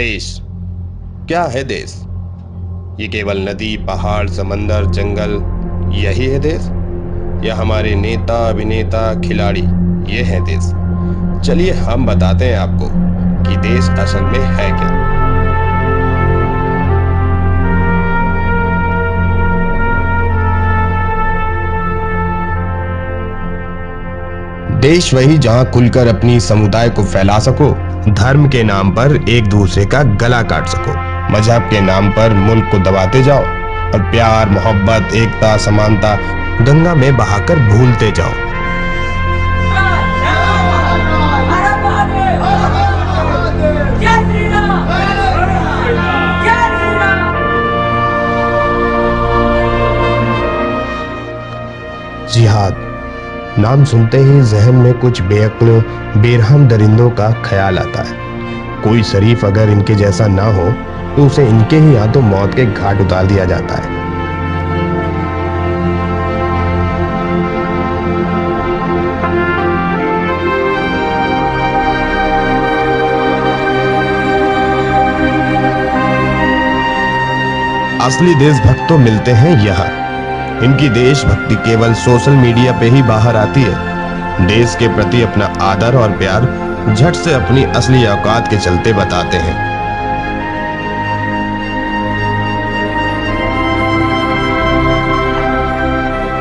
देश क्या है देश? ये केवल नदी, पहाड़, समंदर, जंगल, यही है देश? या हमारे नेता, अभिनेता, खिलाड़ी, ये है देश? चलिए हम बताते हैं आपको कि देश असल में है क्या। देश वही जहां खुलकर अपनी समुदाय को फैला सको, धर्म के नाम पर एक दूसरे का गला काट सको, मजहब के नाम पर मुल्क को दबाते जाओ और प्यार, मोहब्बत, एकता, समानता गंगा में बहाकर भूलते जाओ। जिहाद नाम सुनते ही जहन में कुछ बेअक्ल, बेरहम दरिंदों का ख्याल आता है। कोई शरीफ अगर इनके जैसा ना हो तो उसे इनके ही हाथों मौत के घाट उतार दिया जाता है। असली देशभक्त तो मिलते हैं यहाँ। इनकी देशभक्ति केवल सोशल मीडिया पे ही बाहर आती है। देश के प्रति अपना आदर और प्यार झट से अपनी असली औकात के चलते बताते हैं।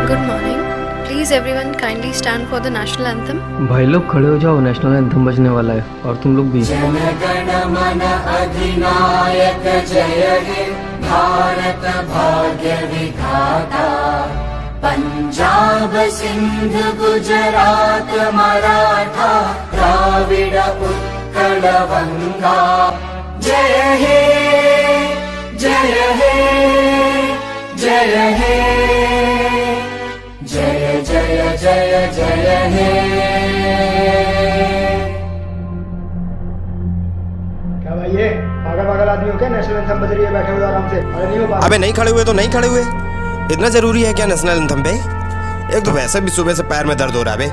Good morning, please everyone kindly stand for the national anthem. भाई लोग खड़े हो जाओ, नेशनल एंथम बजने वाला है और तुम लोग भी। जन गण मन अधिनायक जय हे भारत भाग्य विधाता, पंजाब सिंध गुजरात मराठा द्राविड़ उत्कल गंगा, जय हे जय हे जय हे जय जय जय जय हे। क्या भाई ये पागल पागल आदमी हो क्या? नेशनल एंथम बज रही है, बैठे हुए आराम से। अरे नहीं हो पा। अबे नहीं खड़े हुए तो नहीं खड़े हुए, इतना जरूरी है क्या नेशनल एंथम पे? एक तो वैसे भी सुबह से पैर में दर्द हो रहा है।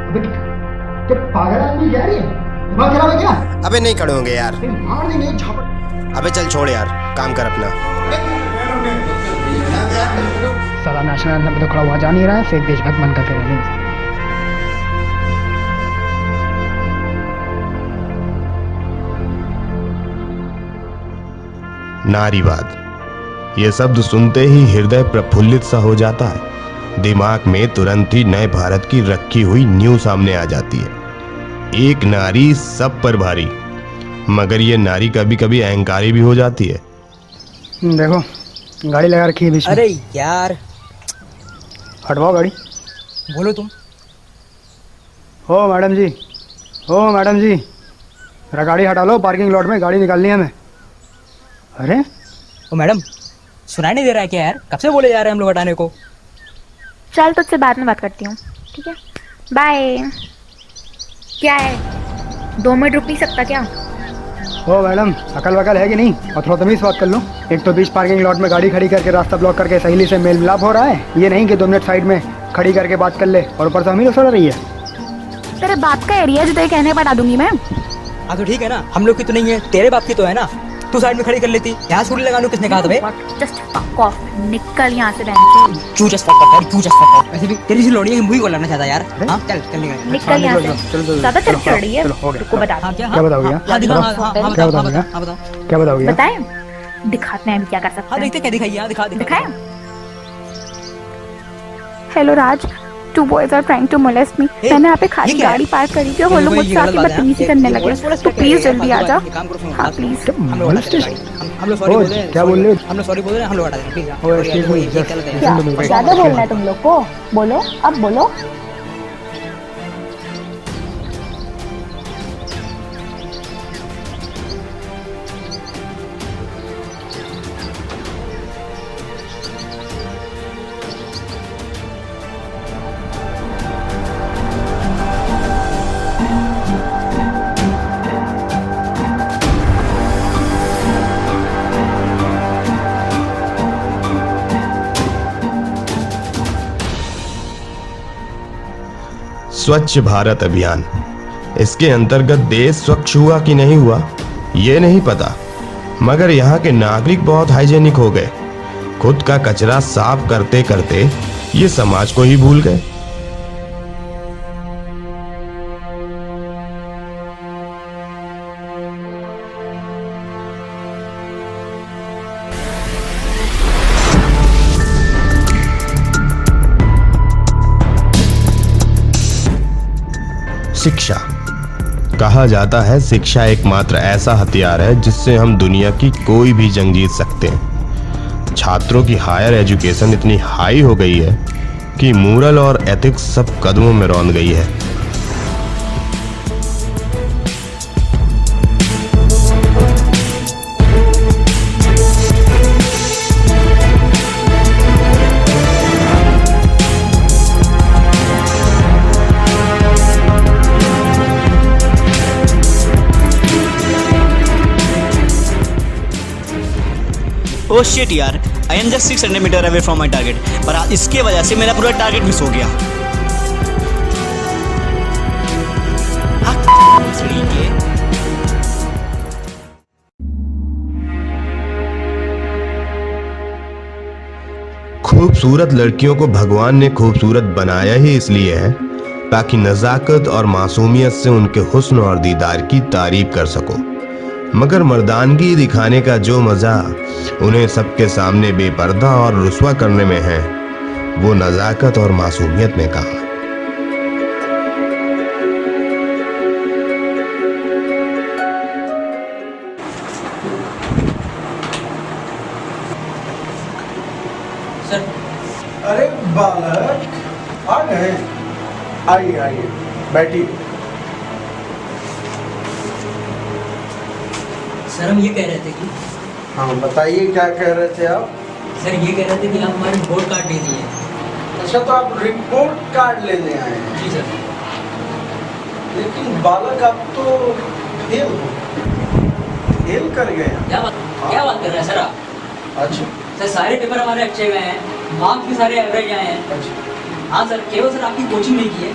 अबे क्या पागल आदमी जा रही है? दिमाग खराब है क्या? अबे नहीं खड़े होंगे यार। मार देंगे एक झापड़। अबे चल छोड़ यार, काम कर अपना। साला नेशनल एंथम पे तो खड़ा हुआ जा नहीं रहा है, फेक देशभक्त बनकर के रहने। नारीवाद, ये शब्द सुनते ही हृदय प्रफुल्लित सा हो जाता है। दिमाग में तुरंत ही नए भारत की रखी हुई नींव सामने आ जाती है। एक नारी सब पर भारी, मगर ये नारी कभी कभी अहंकारी भी हो जाती है। देखो गाड़ी लगा रखी है बीच में। अरे यार हटवाओ गाड़ी। बोलो तुम। हो मैडम जी, हो मैडम जी, जरा गाड़ी हटा लो, पार्किंग लॉट में गाड़ी निकालनी है हमें। अरे ओ मैडम, सुनाई नहीं दे रहा है क्या यार? कब से बोले जा रहे हैं हम लोग हटाने को। चल तुझसे बाद में बात करती हूँ, ठीक है? बाय। क्या है, 2 मिनट रुक नहीं सकता क्या? हो मैडम, अकल वकल है कि नहीं? और थोड़ा तमीज बात कर लो। एक तो बीच पार्किंग लॉट में गाड़ी खड़ी करके रास्ता ब्लॉक करके सहेली से मेल मिलाप हो रहा है। ये नहीं कि 2 मिनट साइड में खड़ी करके बात कर ले और ऊपर से हम ही लोग सड़ रही है। तेरे बाप का एरिया जो तेरे कहने पर आ दूंगी मैं। हाँ तो ठीक है ना, हम लोग की तो नहीं है, तेरे बाप की तो है ना। तू साइड में खड़ी कर लेती। यहाँ छुरी लगाने किसने कहा था बे? जस्ट फक ऑफ, निकल यहाँ से बहन। चू जस्ट फक कर, चू जस्ट फक कर। ऐसे भी तेरी सी लोड़ी है, मूवी को लगना चाहता यार। हाँ चल चल निकल यहाँ से। ज्यादा चल चढ़ रही है, रुको बता। हाँ क्या? क्या बताओगे? हाँ दिखा, हाँ हाँ क्या बताओ, बताओगे? हाँ बताओ। क्या बताओगे? बताए दिखाते हैं हम क्या कर सकते हाँ हैं। देखते क्या दिखाइए, हाँ दिखा दिखाए। Hello Raj, 2 boys are trying to molest me। मैंने यहाँ पे खाली गाड़ी पार्क करी थी और वो लोग मुझसे आके बदतमीजी करने लगे। तो प्लीज जल्दी आ जा। हाँ प्लीज। हम लोग सॉरी बोल रहे हैं। क्या बोल रहे हो? हम लोग सॉरी बोल रहे हैं, हम लोग हटा देंगे प्लीज। क्या ज्यादा बोलना है तुम लोग को? बोलो अब बोलो। स्वच्छ भारत अभियान, इसके अंतर्गत देश स्वच्छ हुआ कि नहीं हुआ, ये नहीं पता, मगर यहाँ के नागरिक बहुत हाइजेनिक हो गए। खुद का कचरा साफ करते करते ये समाज को ही भूल गए। शिक्षा। कहा जाता है शिक्षा एकमात्र ऐसा हथियार है जिससे हम दुनिया की कोई भी जंग जीत सकते हैं। छात्रों की हायर एजुकेशन इतनी हाई हो गई है कि मोरल और एथिक्स सब कदमों में रौंद गई है। ओ शिट यार, I am just 600 metre away from my target, पर इसके वजह से मेरा पूरा टारगेट मिस हो गया। खूबसूरत लड़कियों को भगवान ने खूबसूरत बनाया ही इसलिए है ताकि नजाकत और मासूमियत से उनके हुस्न और दीदार की तारीफ कर सको। मगर मर्दानगी दिखाने का जो मजा उन्हें सबके सामने बेपर्दा और रुस्वा करने में है, वो नजाकत और मासूमियत में कहाँ। सर, अरे बालक, आ गए। आइए आइए, बैठिए। सर हम ये कह रहे थे कि हाँ बताइए, क्या कह रहे थे आप? सर ये कह रहे थे कि आप हमारे रिपोर्ट कार्ड दे दिए। अच्छा, तो आप रिपोर्ट कार्ड लेने आए हैं? जी सर। लेकिन बालक आप तो फेल हो, फेल कर गए हैं। क्या बात कर रहे हैं सर आप? अच्छा सर सारे पेपर हमारे अच्छे गए हैं, मार्क्स भी सारे एवरेज आए हैं। अच्छा। हाँ सर, केवल सर आपकी कोचिंग नहीं की है,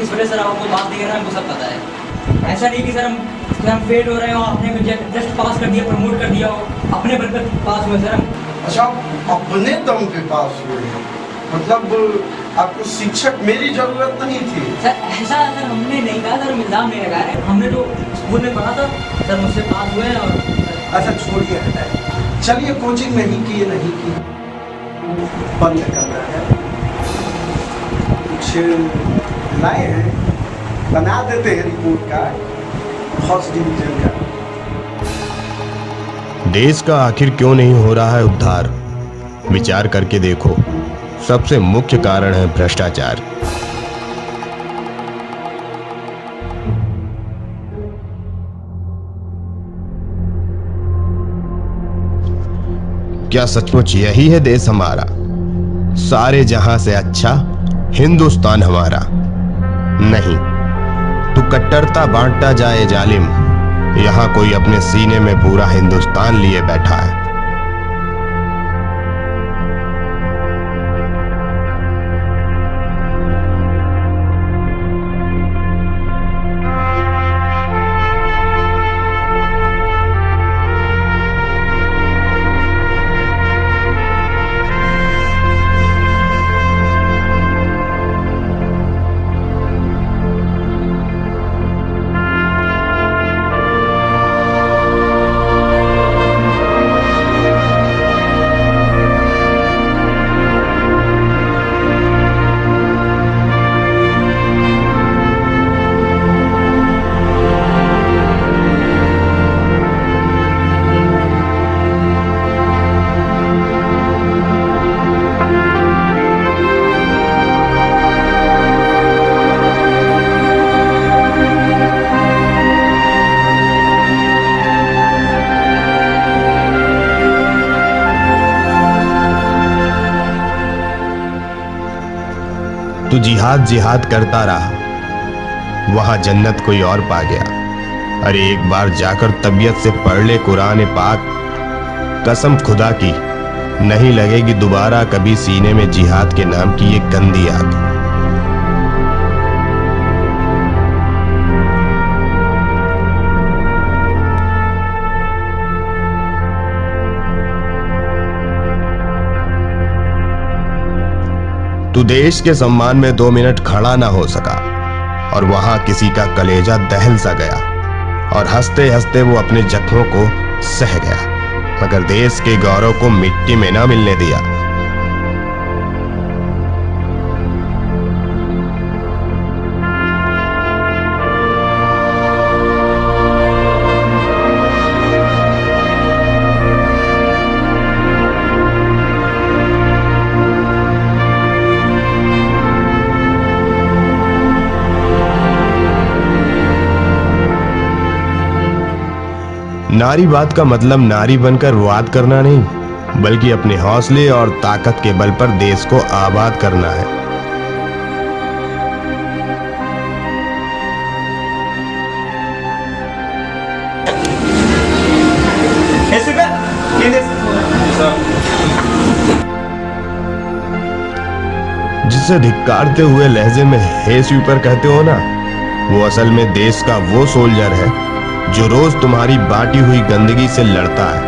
इस वजह सर आपको मार्क्स नहीं करना, हमको सब पता है। ऐसा नहीं कि सर हम फेल हो रहे हो, आपने जस्ट पास कर दिया, प्रमोट कर दिया हो, अपने बल पर पास हुए सर हम। अच्छा, आप अपने दम पे पास हुए हैं, मतलब आपको शिक्षक मेरी जरूरत नहीं थी? सर ऐसा सर हमने नहीं कहा सर, हम इल्जाम नहीं लगाया है, हमने जो स्कूल में पढ़ा था सर मुझसे पास हुए हैं। और अच्छा छोड़िए, हटाए। चलिए, कोचिंग नहीं की, नहीं की, बंद करना है। कुछ लाए हैं, बना देते हैं रिपोर्ट कार्ड, फर्स्ट डिवीजन का। देश का आखिर क्यों नहीं हो रहा है उद्धार? विचार करके देखो, सबसे मुख्य कारण है भ्रष्टाचार। क्या सचमुच यही है देश हमारा? सारे जहां से अच्छा हिंदुस्तान हमारा? नहीं, तो कट्टरता बांटता जाए जालिम, यहां कोई अपने सीने में पूरा हिंदुस्तान लिए बैठा है। तू जिहाद जिहाद करता रहा, वहां जन्नत कोई और पा गया। अरे एक बार जाकर तबीयत से पढ़ ले कुरान पाक, कसम खुदा की नहीं लगेगी दोबारा कभी सीने में जिहाद के नाम की ये गंदी आग। तू देश के सम्मान में 2 मिनट खड़ा ना हो सका और वहां किसी का कलेजा दहल सा गया और हंसते हंसते वो अपने जख्मों को सह गया, मगर देश के गौरव को मिट्टी में ना मिलने दिया। नारीवाद का मतलब नारी बनकर वाद करना नहीं, बल्कि अपने हौसले और ताकत के बल पर देश को आबाद करना है। जिसे धिक्कारते हुए लहजे में हे स्वीपर कहते हो ना, वो असल में देश का वो सोल्जर है जो रोज तुम्हारी बांटी हुई गंदगी से लड़ता है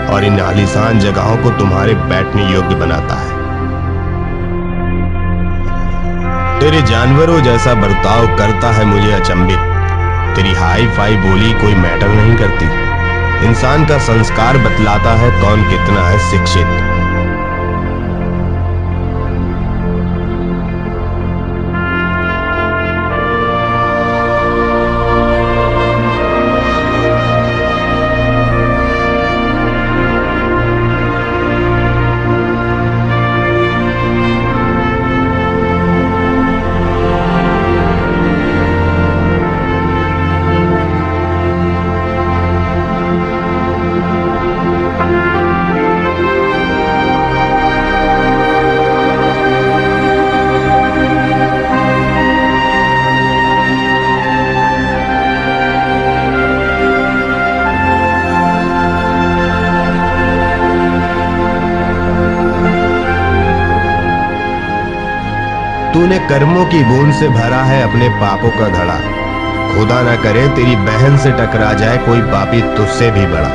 और इन आलीशान जगहों को तुम्हारे बैठने योग्य बनाता है। तेरे जानवरों जैसा बर्ताव करता है मुझे अचंभित। तेरी हाई फाई बोली कोई मैटर नहीं करती। इंसान का संस्कार बतलाता है कौन कितना है शिक्षित। तूने कर्मों की बूंद से भरा है अपने पापों का घड़ा। खुदा ना करे तेरी बहन से टकरा जाए कोई पापी तुझसे भी बड़ा।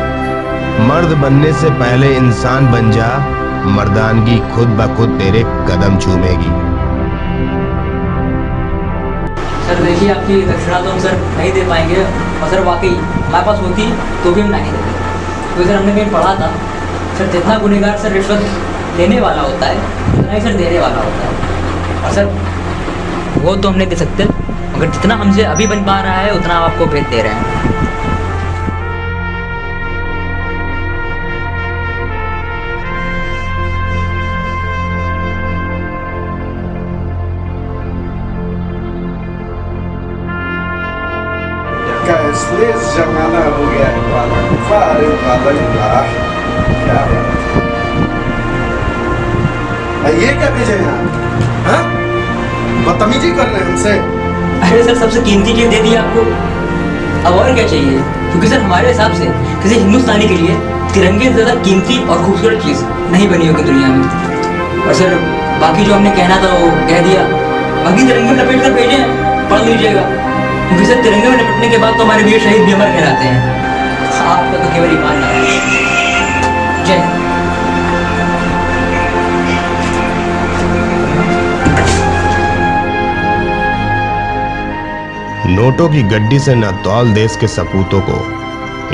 मर्द बनने से पहले इंसान बन जा, मर्दानगी खुद ब खुद तेरे कदम चूमेगी। सर देखिए, आपकी दक्षिणा तो हम सर नहीं दे पाएंगे, और सर वाकई हमारे पास होती तो भी हम नहीं देते, क्योंकि सर हमने कहीं पढ़ा था सर, जितना गुनहगार सर रिश्वत लेने वाला होता है उतना ही सर देने वाला होता है। और सर वो तो हम नहीं दे सकते, मगर जितना हमसे अभी बन पा रहा है उतना आपको भेज दे रहे हैं। कैशलेस जमाना हो गया है क्या ये क्या भेजे यहाँ? हाँ? बदतमीजी कर रहे हैं हमसे। अरे सर सबसे कीमती चीज दे दी आपको, अब और क्या चाहिए? क्योंकि सर हमारे हिसाब से किसी हिंदुस्तानी के लिए तिरंगे से ज्यादा कीमती और खूबसूरत चीज नहीं बनी होगी दुनिया में। और सर बाकी जो हमने कहना था वो कह दिया, बाकी तिरंगे में लपेट कर भेजे हैं, पढ़ लीजिएगा। क्योंकि सर तिरंगे में लपेटने के बाद तो हमारे वीर शहीद भी अमर कहलाते हैं। आपका तो केवल ईमान है। जय हिंद। नोटों की गड्डी से न तौल देश के सपूतों को,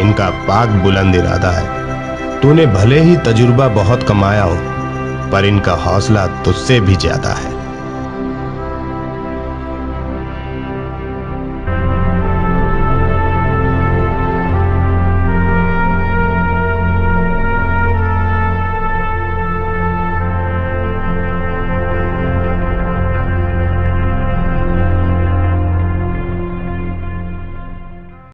इनका पाक बुलंद इरादा है। तूने भले ही तजुर्बा बहुत कमाया हो, पर इनका हौसला तुझसे भी ज्यादा है।